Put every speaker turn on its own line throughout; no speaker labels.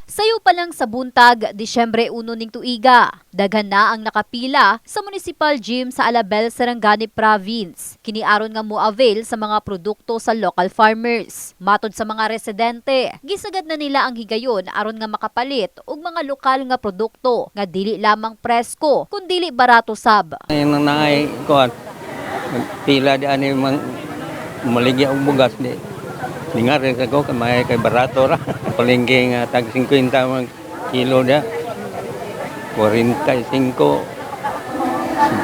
Sayo pa lang sa buntag, Disyembre 1 ning tuiga. Daghan na ang nakapila sa Municipal Gym sa Alabel, Sarangani Province. Kiniaron nga mo-avail sa mga produkto sa local farmers. Matod sa mga residente, gisagad na nila ang higayon aron nga makapalit og mga lokal nga produkto nga dili lamang presko kun dili barato sab.
Yung nanay ko pila di ani maligya og bugas di. Di nga rin ko kay barato ra. Palengke nga tag 50 man kilo dia. 45,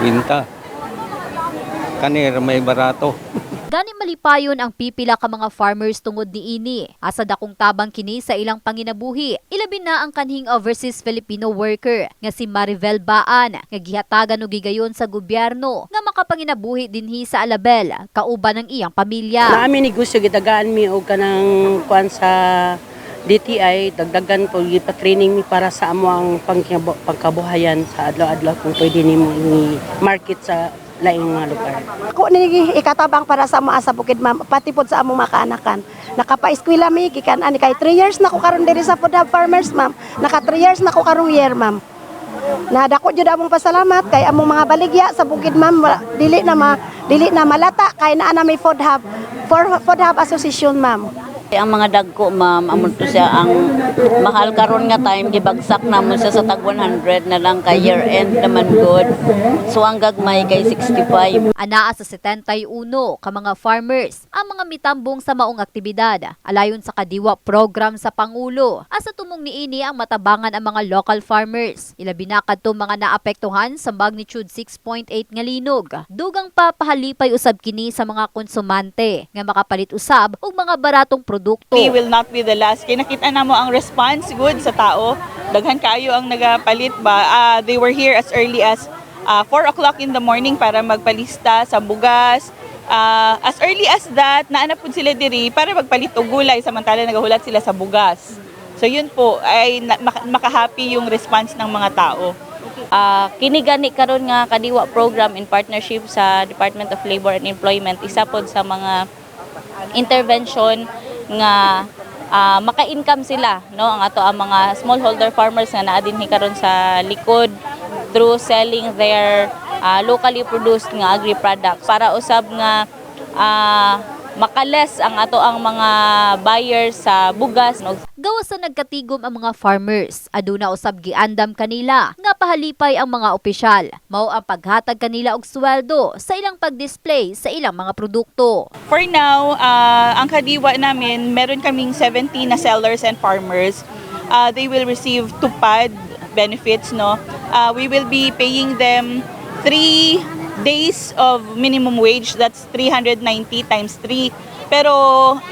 50. Kanir may barato.
Gani malipayon ang pipila ka mga farmers tungod niini. Asa dakong tabang kini sa ilang panginabuhi. Ilabi na ang kanhing overseas Filipino worker nga si Maribel Baan nga gihatagan og gigayon sa gobyerno nga makapanginabuhi dinhi sa Alabel kauban ng iyang pamilya.
Naami negosyo gitagaan mi og kanang kuan sa DTI dagdagan ko gipa-training mi para sa amo ang pangkabuhayan sa adlaw-adlaw kung pwede nimo i-market sa laing mga lugar.
Ako ni ikatabang para sa mga sa bukid ma'am, pati pod sa among makaanakan. Nakapa-eskwela mi gikan ani kay 3 years na ko karon diri sa Food Hub Farmers ma'am. Naka 3 years na ko karong year ma'am. Nadako jud among pasalamat kay among mga baligya sa bukid ma'am dili na malata kay naa na may Food Hub Association ma'am.
Ang mga dagko ma'am, amon to siya ang mahal karon nga time gibagsak namon siya sa tag 100 na lang kay year end naman good. So ang gagmay kay 65.
Anaa sa 71 ka mga farmers ang mga mitambong sa maong aktibidad alayon sa kadiwa program sa Pangulo. Asa tumong niini ang matabangan ang mga local farmers. Ilabi na kadto mga naapektuhan sa magnitude 6.8 nga linog. Dugang pa pahalipay usab kini sa mga konsumante nga makapalit usab og mga baratong produkto.
We will not be the last. Kaya nakita na mo ang response good sa tao. Daghan kayo ang nagapalit ba. They were here as early as 4 o'clock in the morning para magpalista sa bugas. As early as that, naanapod sila diri para magpalit og gulay samantala nagahulat sila sa bugas. So yun po ay makahappy yung response ng mga tao.
Kini gani karon nga kadiwa program in partnership sa Department of Labor and Employment isa pod sa mga intervention nga maka-income sila no ang ato ang mga smallholder farmers nga naa dinhi karon sa likod through selling their locally produced nga agri products para usab nga makales ang ato ang mga buyers sa bugas no.
Gawas sa nagkatigom ang mga farmers, aduna usab giandam kanila nga pahalipay ang mga opisyal. Mao ang paghatag kanila og sweldo sa ilang pag-display sa ilang mga produkto.
For now, ang kadiwa namin, meron kaming 70 na sellers and farmers. They will receive tupad benefits, no. We will be paying them 3 days of minimum wage, that's 390 times 3. Pero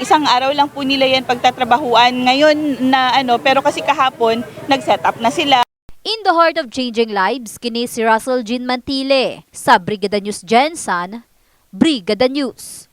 isang araw lang po nila yan pagtatrabahuan ngayon na pero kasi kahapon nag-set up na sila.
In the heart of changing lives, kini si Russell Jean Mantile sa Brigada News Gensan, Brigada News.